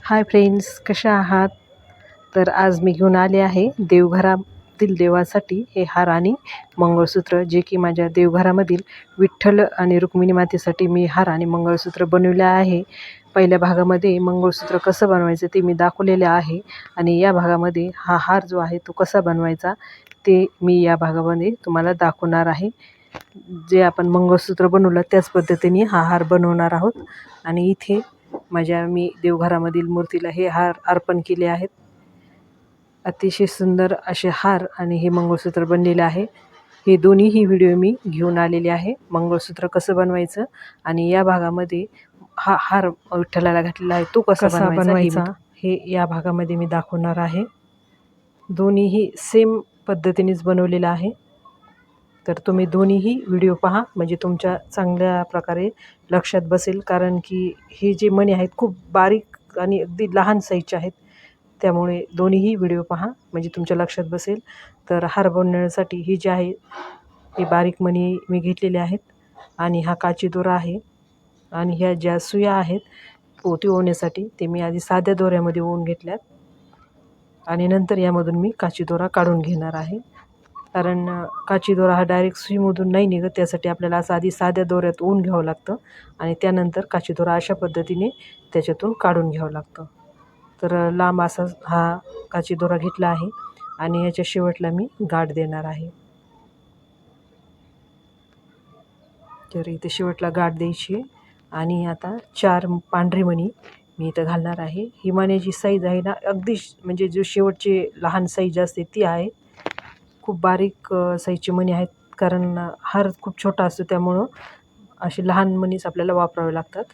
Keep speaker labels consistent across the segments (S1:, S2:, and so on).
S1: Hi friends, कशा आहात? तर आज मी घेऊन आले आहे देवघरातील देवासाठी हे हार आणि मंगळसूत्र, जे की माझ्या देवघरामधील विठ्ठल आणि रुक्मिणी मातेसाठी मी हार आणि मंगळसूत्र बनवले आहे. पहिल्या भागामध्ये मंगळसूत्र कसं बनवायचं ते मी दाखवलेले आहे आणि या भागामध्ये हा हार जो आहे तो कसा बनवायचा ते मी या भागामध्ये तुम्हाला दाखवणार आहे. जे आपण मंगळसूत्र बनवलं त्याच पद्धतीने हा हार बनवणार आहोत. आणि इथे मी देवघरामधील मूर्तीला हे हार अर्पण केले आहेत. अतिशय सुंदर असे हार आणि हे मंगळसूत्र बनलेले आहे. हे दोन्हीही व्हिडिओ मी घेऊन आलेले आहे. मंगळसूत्र कसं बनवायचं आणि या भागामध्ये हा हार विठ्ठलाला घातलेला आहे तो कसा बनवायचा हे या भागामध्ये मी दाखवणार आहे. दोन्हीही सेम पद्धतीनेच बनवलेलं आहे. तर तुम्ही दोन्हीही व्हिडिओ पहा, म्हणजे तुमच्या चांगल्या प्रकारे लक्षात बसेल. कारण की हे जे मणी आहेत खूप बारीक आणि अगदी लहान साईजचे आहेत, त्यामुळे दोन्हीही व्हिडिओ पहा म्हणजे तुमच्या लक्षात बसेल. तर हार बनवण्यासाठी ही जे आहे हे बारीक मणी मी घेतलेले आहेत आणि हा काची दोरा आहे आणि ह्या ज्या सुया आहेत पोती ओवण्यासाठी ते मी आधी साध्या दोऱ्यामध्ये ओवून घेतल्यात आणि नंतर यामधून मी काची दोरा काढून घेणार आहे. कारण काची दोरा हा डायरेक्ट सुईमधून नाही निघत, त्यासाठी आपल्याला असं आधी साध्या दोऱ्यात ओवून घ्यावं लागतं आणि त्यानंतर काची दोरा अशा पद्धतीने त्याच्यातून काढून घ्यावं लागतं. तर लांब असा हा काची दोरा घेतला आहे आणि याच्या शेवटला मी गाठ देणार आहे. तर इथे शेवटला गाठ द्यायची आणि आता 4 पांढरे मणी मी इथं घालणार आहे. ही मण्याची साईज आहे ना अगदी म्हणजे जो शेवटची लहान साईज असते ती आहे. खूप बारीक साईजचे मणी आहेत, कारण हार खूप छोटा असतो त्यामुळं असे लहान मणीच आपल्याला वापरावे लागतात.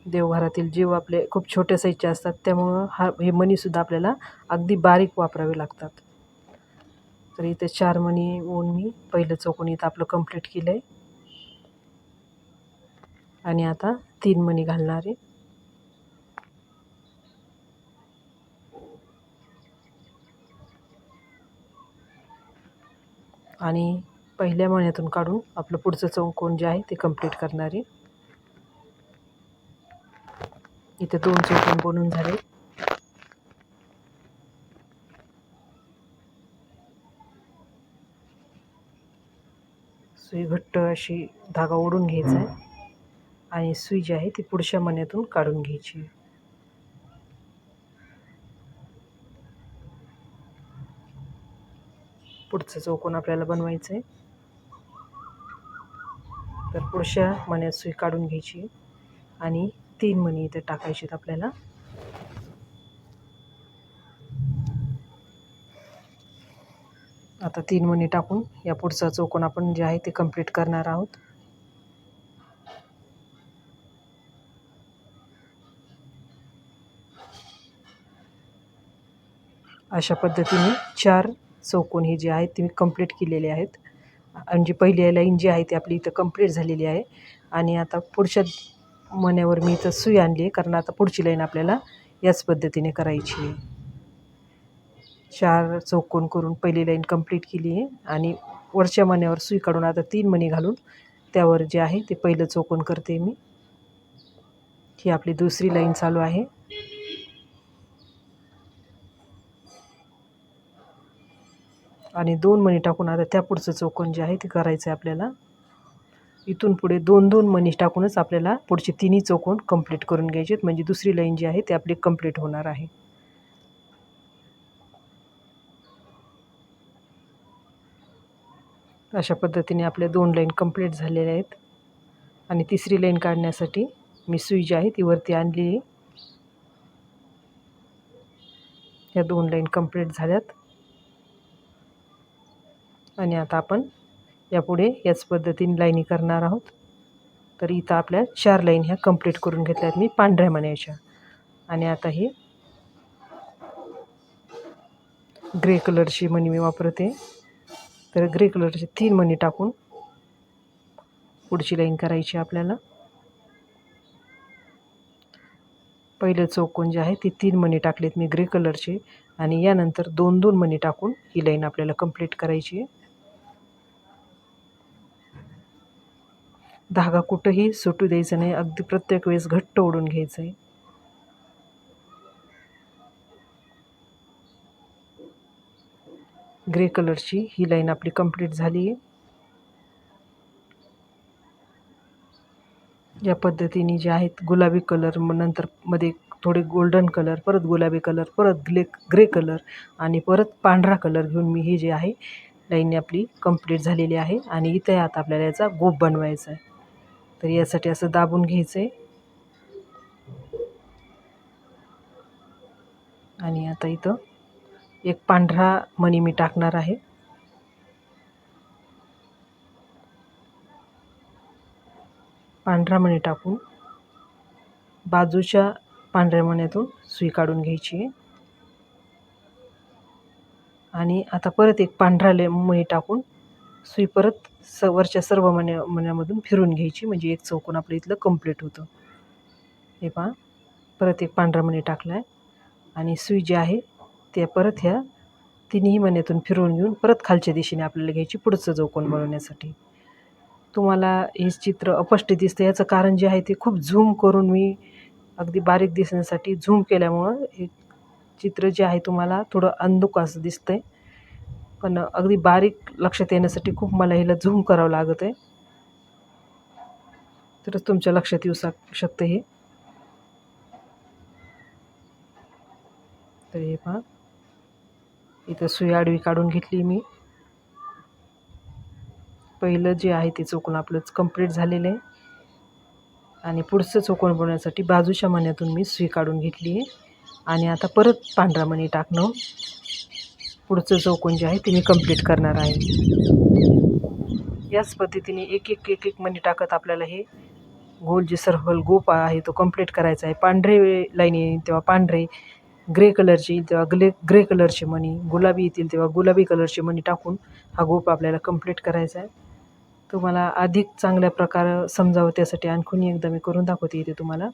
S1: देवघरातील जीव आपले खूप छोट्या साईजचे असतात, त्यामुळं हे मणीसुद्धा आपल्याला अगदी बारीक वापरावे लागतात. तर इथे 4 मणी ओवून मी पहिलं चौकोन इथं आपलं कंप्लीट केलं आहे आणि आता 3 मणी घालणार आहे. आणि पहिल्या मण्यातून काढून आपलं पुढचं चौकोन जे आहे ते कंप्लीट करणार आहे. इथे 2 चौकोन बनून झाले. सुई घट्ट अशी धागा ओढून घ्यायचा आहे आणि सुई जी आहे ती पुढच्या मण्यातून काढून घ्यायची. पुढचं चौकोन आपल्याला बनवायचं आहे. तर पुढच्या मण्यात सुई काढून घ्यायची आणि 3 मणी इथे टाकायचे आपल्याला. आता 3 मणी टाकून या पुढचा चौकोन आपण जे आहे ते कंप्लीट करणार आहोत. अशा पद्धतीने 4 चौकोन हे जे आहेत ते मी कंप्लीट केलेले आहेत. आणि जी पहिली लाईन जी आहे ती आपली इथं कंप्लीट झालेली आहे. आणि आता पुढच्या मण्यावर मी इथं सुई आणली आहे, कारण आता पुढची लाईन आपल्याला याच पद्धतीने करायची आहे. 4 चौकोन करून पहिली लाईन कंप्लीट केली आहे आणि वरच्या मण्यावर सुई काढून आता 3 मणी घालून त्यावर जे आहे ते पहिलं चौकोन करते मी. ही आपली दुसरी लाईन चालू आहे. आणि 2 मणी टाकून आता त्या पुढचं चौकोन जे आहे ते करायचं आहे आपल्याला. इथून पुढे 2-2 मणी टाकूनच आपल्याला पुढचे तिन्ही चौकोन कंप्लीट करून घ्यायचे, म्हणजे दुसरी लाईन जी आहे ती आपली कंप्लीट होणार आहे. अशा पद्धतीने आपल्या 2 लाईन कंप्लीट झालेल्या आहेत. आणि तिसरी लाईन काढण्यासाठी मी सुई जी आहे ती वरती आणली आहे. ह्या 2 लाईन कंप्लीट झाल्यात आणि आता आपण यापुढे याच पद्धतीने लाईनी करणार आहोत. तर इथं आपल्या 4 लाईन ह्या कंप्लीट करून घेतल्या आहेत मी पांढऱ्या मण्याच्या. आणि आता ही ग्रे कलरची मणी मी वापरते. तर ग्रे कलरची 3 मणी टाकून पुढची लाईन करायची आपल्याला. पहिलं चौकोन जे आहे ते 3 मणी टाकलेत मी ग्रे कलरचे आणि यानंतर 2-2 मणी टाकून ही लाईन आपल्याला कंप्लीट करायची आहे. धागा कुठंही सुटू द्यायचा नाही, अगदी प्रत्येक वेळेस घट्ट ओढून घ्यायचं आहे. ग्रे कलरची ही लाईन आपली कंप्लीट झाली आहे. या पद्धतीने जे आहेत गुलाबी कलर, मग नंतर मध्ये थोडे गोल्डन कलर, परत गुलाबी कलर, परत ग्रे कलर आणि परत पांढरा कलर घेऊन मी ही जी आहे लाईन आपली कंप्लीट झालेली आहे. आणि इथे आता आपल्याला याचा गोप बनवायचा आहे. तर यासाठी असं दाबून घ्यायचं आहे. आणि आता इथं एक पांढरा मणी मी टाकणार आहे. पांढरा मणी टाकून बाजूच्या पांढऱ्या मण्यातून सुई काढून घ्यायची आहे. आणि आता परत एक पांढरा मणी टाकून सुई परत वरच्या सर्व मण्यामधून फिरून घ्यायची, म्हणजे एक चौकोन आपलं इथलं कंप्लीट होतं. हे पहा, परत एक पांढरा मणी टाकला आहे आणि सुई जी आहे ते परत ह्या तिन्ही मण्यातून फिरवून घेऊन परत खालच्या दिशेने आपल्याला घ्यायची पुढचं चौकोन बनवण्यासाठी. तुम्हाला हे चित्र अस्पष्ट दिसतं, याचं कारण जे आहे ते खूप झूम करून मी अगदी बारीक दिसण्यासाठी झूम केल्यामुळं हे चित्र जे आहे तुम्हाला थोडं अंधुक असं दिसतंय. पण अगदी बारीक लक्षात येण्यासाठी खूप मला ह्याला झूम करावं लागत आहे, तरच तुमच्या लक्षात येऊ शकतं हे. तर हे पहा, इथं सुई आडवी काढून घेतली मी. पहिलं जे आहे ते चौकोन आपलंच कंप्लीट झालेलं आहे. आणि पुढचं चौकोन बनवण्यासाठी बाजूच्या मण्यातून मी सुई काढून घेतली आहे. आणि आता परत पांढरा मणी टाकणं पुढचं चौकोन जे आहे ते मी कंप्लीट करणार आहे. याच पद्धतीने एक एक एक एक मणी टाकत आपल्याला हे गोल जे सर्कल गोप आहे तो कंप्लीट करायचा आहे. पांढरे लाईन येईल तेव्हा पांढरे, ग्रे कलरचे येईल तेव्हा ग्रे कलरचे मणी, गुलाबी येतील तेव्हा गुलाबी कलरचे मणी टाकून हा गोप आपल्याला कंप्लीट करायचा आहे. तुम्हाला अधिक चांगल्या प्रकारे समजावं त्यासाठी आणखीन एकदा मी करून दाखवते इथे तुम्हाला.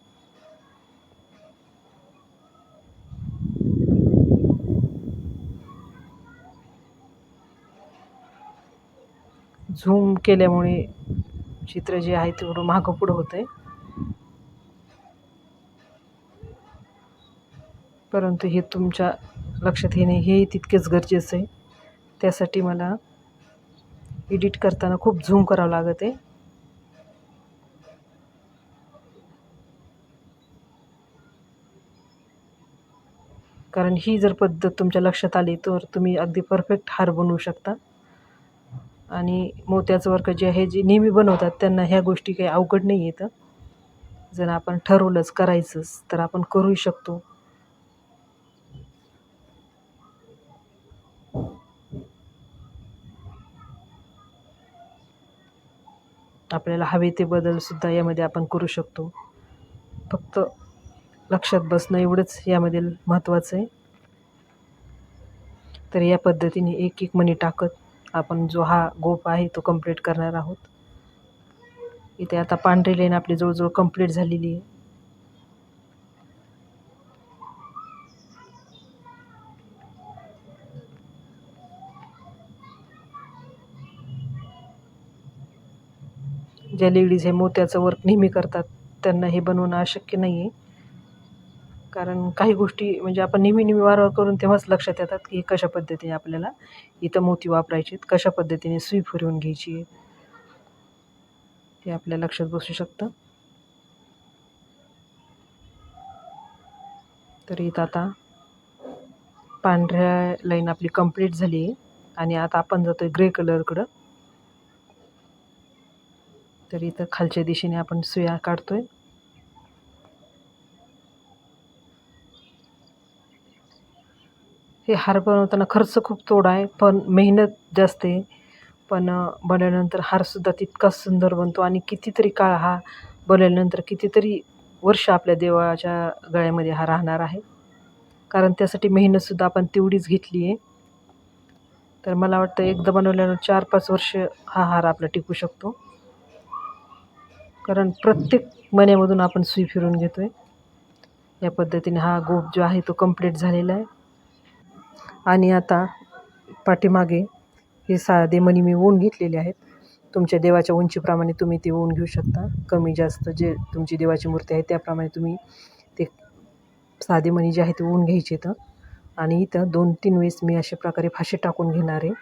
S1: झूम केल्यामुळे चित्र जे आहे ते थोडं मागं पुढं होतं आहे, परंतु हे तुमच्या लक्षात येणे हे तितकेच गरजेचं आहे. त्यासाठी मला एडिट करताना खूप झूम करावं लागत आहे. कारण ही जर पद्धत तुमच्या लक्षात आली तर तुम्ही अगदी परफेक्ट हार बनवू शकता. आणि मोत्याचं वर्क जे आहे जे नेहमी बनवतात त्यांना ह्या गोष्टी काही अवघड नाही येतं. जर आपण ठरवलंच करायचंच तर आपण करूही शकतो. आपल्याला हवे ते बदलसुद्धा यामध्ये आपण करू शकतो. फक्त लक्षात बसणं एवढंच यामध्ये महत्त्वाचं आहे. तर या पद्धतीने एक एक मणी टाकत आपण जो हा गोप आहे तो कंप्लीट करणार आहोत. इथे आता पांढरी लाईन आपली जवळजवळ कंप्लीट झालेली आहे. ज्या लेडीज हे मोत्याचं वर्क नेहमी करतात त्यांना हे बनवणं अशक्य नाही आहे. कारण काही गोष्टी म्हणजे आपण नेहमी वारंवार करून तेव्हाच लक्षात येतात की कशा पद्धतीने आपल्याला इथं मोती वापरायचे आहेत, कशा पद्धतीने सुई फिरवून घ्यायची आहे, हे आपल्या लक्षात बसू शकतं. तर इथं आता पांढऱ्या लाईन आपली कंप्लीट झाली आहे आणि आता आपण जातोय ग्रे कलरकडं. तर इथं खालच्या दिशेने आपण सुया काढतोय. हे हार बनवताना खर्च खूप थोडा आहे, पण मेहनत जास्त आहे. पण बनवल्यानंतर हारसुद्धा तितकाच सुंदर बनतो आणि कितीतरी काळ हा बनवल्यानंतर कितीतरी वर्ष आपल्या देवाच्या गळ्यामध्ये हा राहणार आहे. कारण त्यासाठी मेहनतसुद्धा आपण तेवढीच घेतली आहे. तर मला वाटतं एकदा बनवल्यानं 4-5 वर्ष हा हार आपला टिकू शकतो. कारण प्रत्येक मण्यामधून आपण सुई फिरून घेतोय. या पद्धतीने हा गोप जो आहे तो कंप्लीट झालेला आहे. आणि आता पाठीमागे हे साधे मणी मी ओवून घेतलेले आहेत. तुमच्या देवाच्या उंचीप्रमाणे तुम्ही ते ओवून घेऊ शकता. कमी जास्त जे तुमची देवाची मूर्ती आहे त्याप्रमाणे तुम्ही ते साधे मणी जे आहे ते ओवून घ्यायचे आहेत. आणि इथं 2-3 वेळेस मी अशा प्रकारे फाशी टाकून घेणार आहे.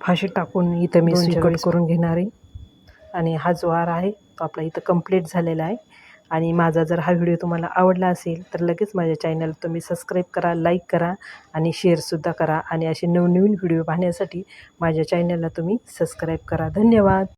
S1: फाशी टाकून इथं मी सुई कट करून घेणार आहे. आणि हा जो हार आहे तो आपला इथं कंप्लीट झालेला आहे. आणि माझा जर हा व्हिडिओ तुम्हाला आवडला असेल तर लगेच माझ्या चॅनल तुम्ही सबस्क्राईब करा, लाईक करा आणि शेअरसुद्धा करा. आणि असे नवनवीन व्हिडिओ पाहण्यासाठी माझ्या चॅनलला तुम्ही सबस्क्राईब करा. धन्यवाद.